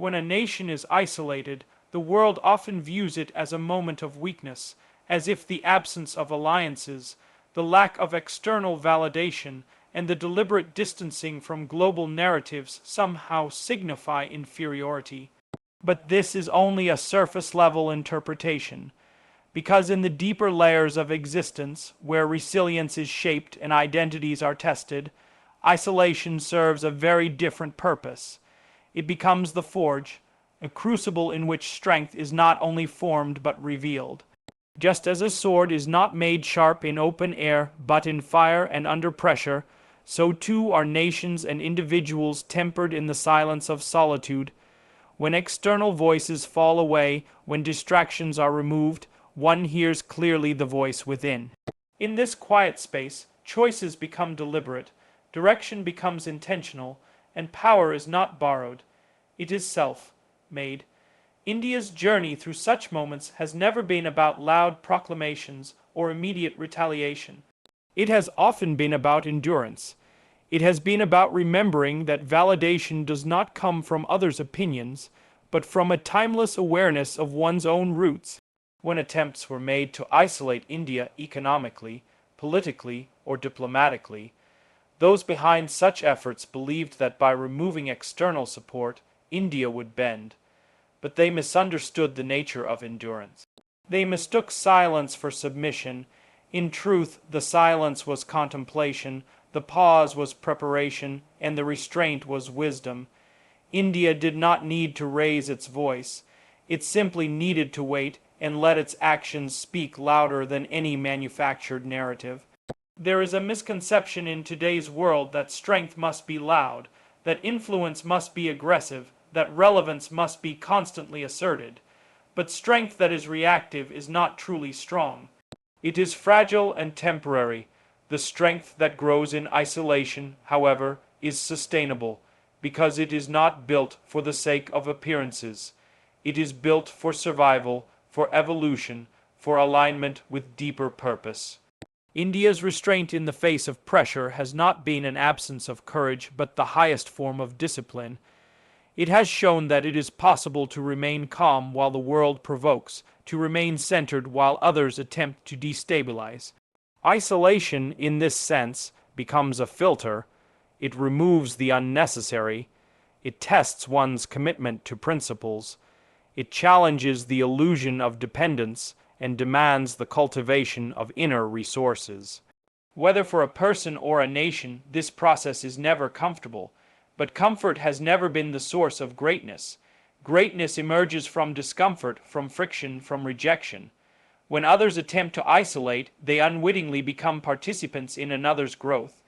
When a nation is isolated, the world often views it as a moment of weakness, as if the absence of alliances, the lack of external validation, and the deliberate distancing from global narratives somehow signify inferiority. But this is only a surface-level interpretation, because in the deeper layers of existence, where resilience is shaped and identities are tested, isolation serves a very different purpose. It becomes the forge, a crucible in which strength is not only formed but revealed. Just as a sword is not made sharp in open air but in fire and under pressure, so too are nations and individuals tempered in the silence of solitude. When external voices fall away, when distractions are removed, one hears clearly the voice within. In this quiet space, choices become deliberate, direction becomes intentional, and power is not borrowed. It is self-made. India's journey through such moments has never been about loud proclamations or immediate retaliation. It has often been about endurance. It has been about remembering that validation does not come from others' opinions, but from a timeless awareness of one's own roots. When attempts were made to isolate India economically, politically, or diplomatically, those behind such efforts believed that by removing external support, India would bend. But they misunderstood the nature of endurance. They mistook silence for submission. In truth, the silence was contemplation, the pause was preparation, and the restraint was wisdom. India did not need to raise its voice. It simply needed to wait and let its actions speak louder than any manufactured narrative. There is a misconception in today's world that strength must be loud, that influence must be aggressive, that relevance must be constantly asserted. But strength that is reactive is not truly strong. It is fragile and temporary. The strength that grows in isolation, however, is sustainable, because it is not built for the sake of appearances. It is built for survival, for evolution, for alignment with deeper purpose. India's restraint in the face of pressure has not been an absence of courage, but the highest form of discipline. It has shown that it is possible to remain calm while the world provokes, to remain centered while others attempt to destabilize. Isolation, in this sense, becomes a filter. It removes the unnecessary. It tests one's commitment to principles. It challenges the illusion of dependence and demands the cultivation of inner resources. Whether for a person or a nation, this process is never comfortable. But comfort has never been the source of greatness. Greatness emerges from discomfort, from friction, from rejection. When others attempt to isolate, they unwittingly become participants in another's growth.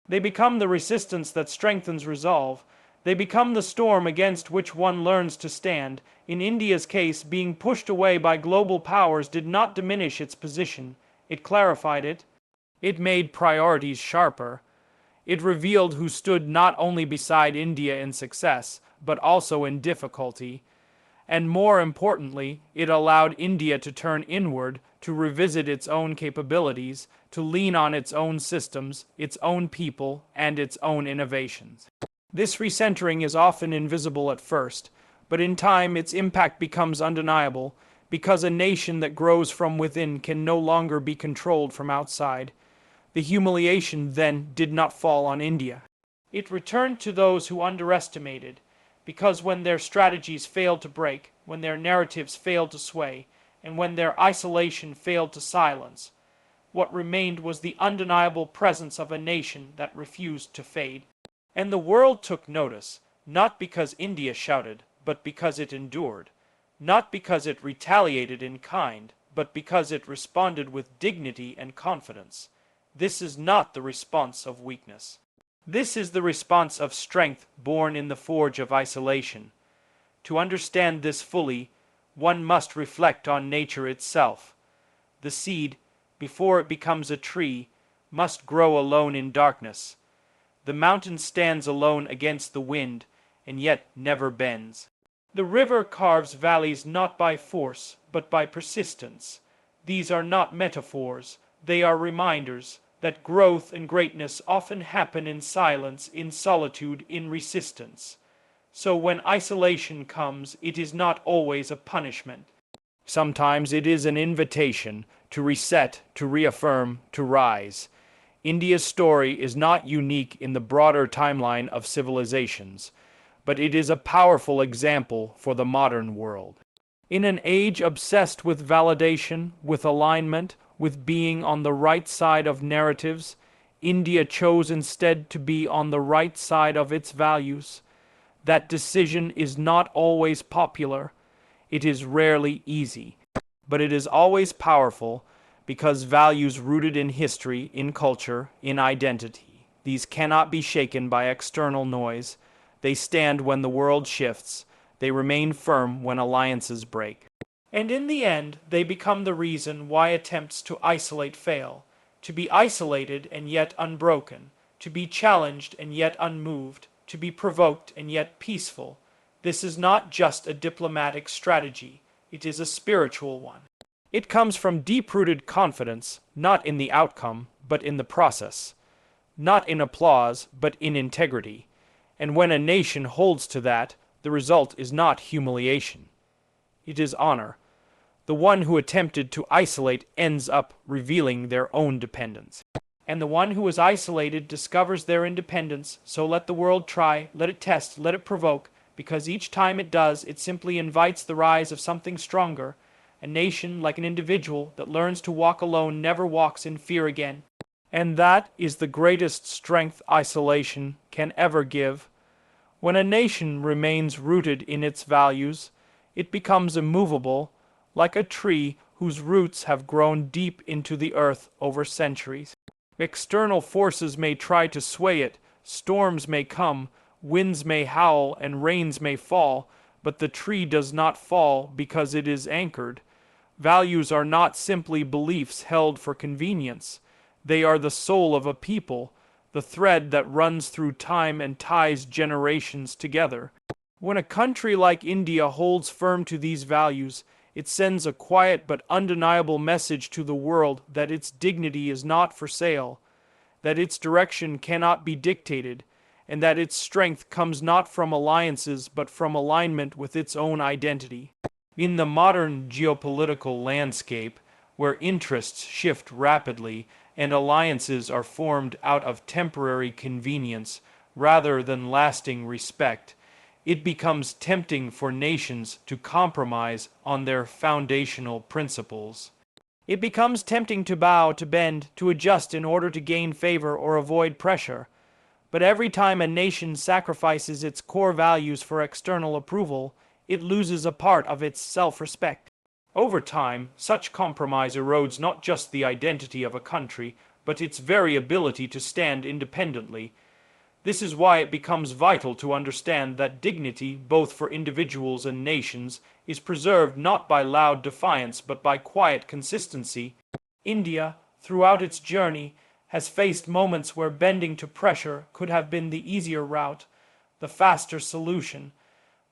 They become the resistance that strengthens resolve. They become the storm against which one learns to stand. In India's case, being pushed away by global powers did not diminish its position. It clarified it. It made priorities sharper. It revealed who stood not only beside India in success, but also in difficulty. And more importantly, it allowed India to turn inward, to revisit its own capabilities, to lean on its own systems, its own people, and its own innovations. This recentering is often invisible at first, but in time its impact becomes undeniable, because a nation that grows from within can no longer be controlled from outside. The humiliation then did not fall on India. It returned to those who underestimated, because when their strategies failed to break, when their narratives failed to sway, and when their isolation failed to silence, what remained was the undeniable presence of a nation that refused to fade. And the world took notice, not because India shouted, but because it endured, not because it retaliated in kind, but because it responded with dignity and confidence. This is not the response of weakness. This is the response of strength born in the forge of isolation. To understand this fully, one must reflect on nature itself. The seed, before it becomes a tree, must grow alone in darkness. The mountain stands alone against the wind, and yet never bends. The river carves valleys not by force, but by persistence. These are not metaphors, they are reminders that growth and greatness often happen in silence, in solitude, in resistance. So when isolation comes, it is not always a punishment. Sometimes it is an invitation to reset, to reaffirm, to rise. India's story is not unique in the broader timeline of civilizations, but it is a powerful example for the modern world. In an age obsessed with validation, with alignment, with being on the right side of narratives, India chose instead to be on the right side of its values. That decision is not always popular. It is rarely easy, but it is always powerful because values rooted in history, in culture, in identity. These cannot be shaken by external noise. They stand when the world shifts. They remain firm when alliances break. And in the end, they become the reason why attempts to isolate fail. To be isolated and yet unbroken. To be challenged and yet unmoved. To be provoked and yet peaceful. This is not just a diplomatic strategy. It is a spiritual one. It comes from deep-rooted confidence, not in the outcome, but in the process. Not in applause, but in integrity. And when a nation holds to that, the result is not humiliation. It is honor. The one who attempted to isolate ends up revealing their own dependence. And the one who is isolated discovers their independence, so let the world try, let it test, let it provoke, because each time it does, it simply invites the rise of something stronger. A nation, like an individual, that learns to walk alone never walks in fear again. And that is the greatest strength isolation can ever give. When a nation remains rooted in its values, it becomes immovable, like a tree whose roots have grown deep into the earth over centuries. External forces may try to sway it, storms may come, winds may howl, and rains may fall, but the tree does not fall because it is anchored. Values are not simply beliefs held for convenience. They are the soul of a people, the thread that runs through time and ties generations together. When a country like India holds firm to these values, it sends a quiet but undeniable message to the world that its dignity is not for sale, that its direction cannot be dictated, and that its strength comes not from alliances but from alignment with its own identity. In the modern geopolitical landscape, where interests shift rapidly and alliances are formed out of temporary convenience rather than lasting respect, it becomes tempting for nations to compromise on their foundational principles. It becomes tempting to bow, to bend, to adjust in order to gain favor or avoid pressure. But every time a nation sacrifices its core values for external approval, it loses a part of its self-respect. Over time, such compromise erodes not just the identity of a country, but its very ability to stand independently. This is why it becomes vital to understand that dignity, both for individuals and nations, is preserved not by loud defiance but by quiet consistency. India, throughout its journey, has faced moments where bending to pressure could have been the easier route, the faster solution.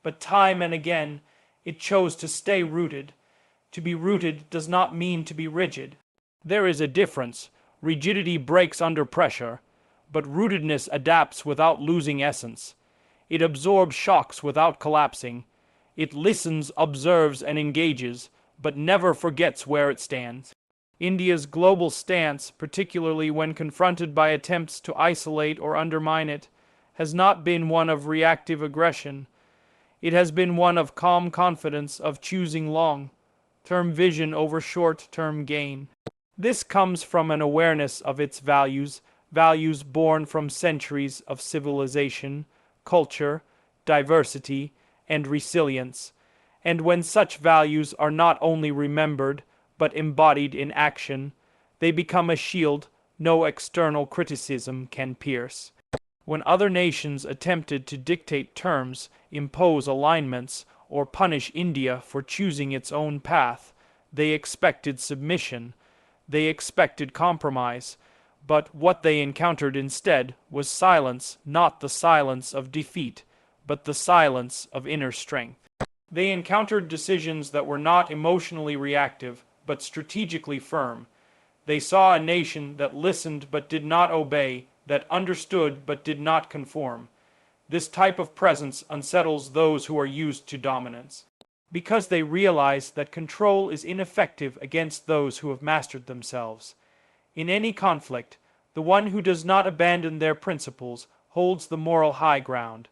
But time and again, it chose to stay rooted. To be rooted does not mean to be rigid. There is a difference. Rigidity breaks under pressure, but rootedness adapts without losing essence. It absorbs shocks without collapsing. It listens, observes, and engages, but never forgets where it stands. India's global stance, particularly when confronted by attempts to isolate or undermine it, has not been one of reactive aggression. It has been one of calm confidence, of choosing long-term vision over short-term gain. This comes from an awareness of its values, values born from centuries of civilization, culture, diversity, and resilience. And when such values are not only remembered, but embodied in action, they become a shield no external criticism can pierce. When other nations attempted to dictate terms, impose alignments, or punish India for choosing its own path, they expected submission, they expected compromise, but what they encountered instead was silence, not the silence of defeat, but the silence of inner strength. They encountered decisions that were not emotionally reactive, but strategically firm. They saw a nation that listened but did not obey, that understood but did not conform. This type of presence unsettles those who are used to dominance, because they realize that control is ineffective against those who have mastered themselves. In any conflict, the one who does not abandon their principles holds the moral high ground.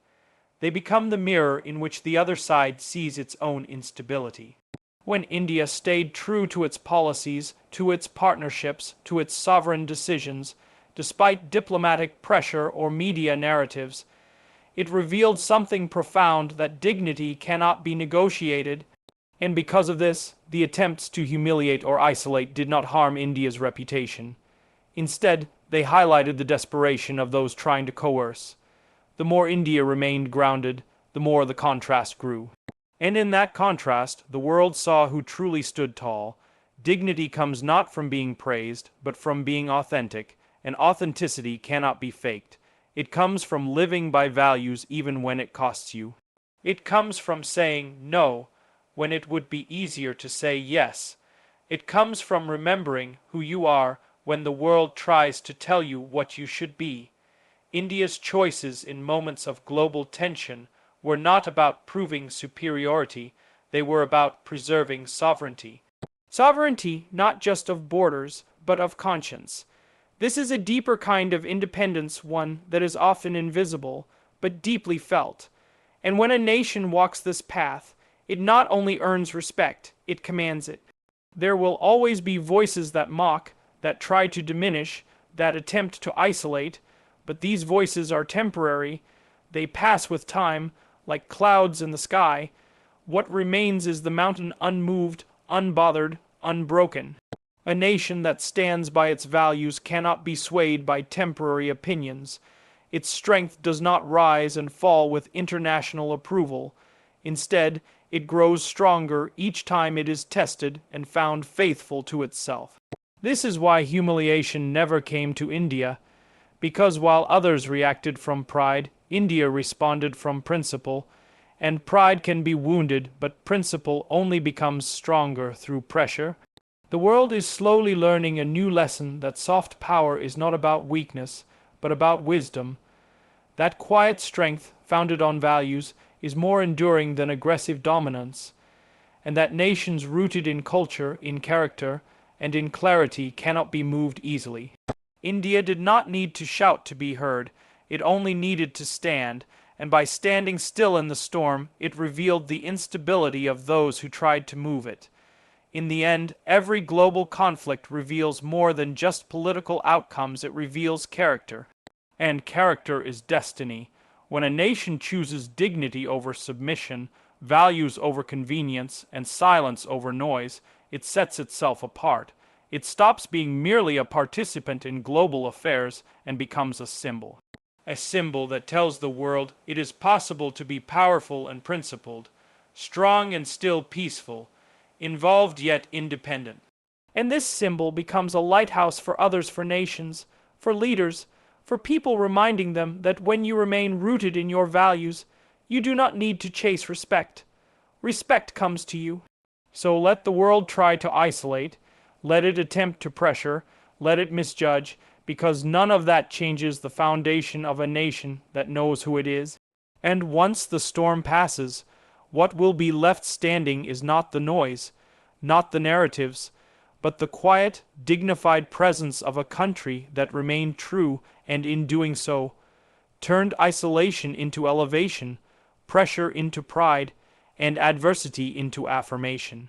They become the mirror in which the other side sees its own instability. When India stayed true to its policies, to its partnerships, to its sovereign decisions, despite diplomatic pressure or media narratives, it revealed something profound, that dignity cannot be negotiated, and because of this, the attempts to humiliate or isolate did not harm India's reputation. Instead, they highlighted the desperation of those trying to coerce. The more India remained grounded, the more the contrast grew. And in that contrast, the world saw who truly stood tall. Dignity comes not from being praised, but from being authentic, and authenticity cannot be faked. It comes from living by values even when it costs you. It comes from saying no when it would be easier to say yes. It comes from remembering who you are when the world tries to tell you what you should be. India's choices in moments of global tension were not about proving superiority, they were about preserving sovereignty. Sovereignty not just of borders, but of conscience. This is a deeper kind of independence, one that is often invisible, but deeply felt. And when a nation walks this path, it not only earns respect, it commands it. There will always be voices that mock, that try to diminish, that attempt to isolate, but these voices are temporary. They pass with time, like clouds in the sky. What remains is the mountain unmoved, unbothered, unbroken. A nation that stands by its values cannot be swayed by temporary opinions. Its strength does not rise and fall with international approval. Instead, it grows stronger each time it is tested and found faithful to itself. This is why humiliation never came to India, because while others reacted from pride, India responded from principle, and pride can be wounded, but principle only becomes stronger through pressure. The world is slowly learning a new lesson, that soft power is not about weakness, but about wisdom. That quiet strength, founded on values, is more enduring than aggressive dominance, and that nations rooted in culture, in character, and in clarity cannot be moved easily. India did not need to shout to be heard, it only needed to stand, and by standing still in the storm, it revealed the instability of those who tried to move it. In the end, every global conflict reveals more than just political outcomes, it reveals character. And character is destiny. When a nation chooses dignity over submission, values over convenience, and silence over noise, it sets itself apart. It stops being merely a participant in global affairs and becomes a symbol. A symbol that tells the world it is possible to be powerful and principled, strong and still peaceful, involved yet independent. And this symbol becomes a lighthouse for others, for nations, for leaders, for people, reminding them that when you remain rooted in your values, you do not need to chase respect. Respect comes to you. So let the world try to isolate, let it attempt to pressure, let it misjudge, because none of that changes the foundation of a nation that knows who it is. And once the storm passes, what will be left standing is not the noise, not the narratives, but the quiet, dignified presence of a country that remained true, and in doing so, turned isolation into elevation, pressure into pride, and adversity into affirmation.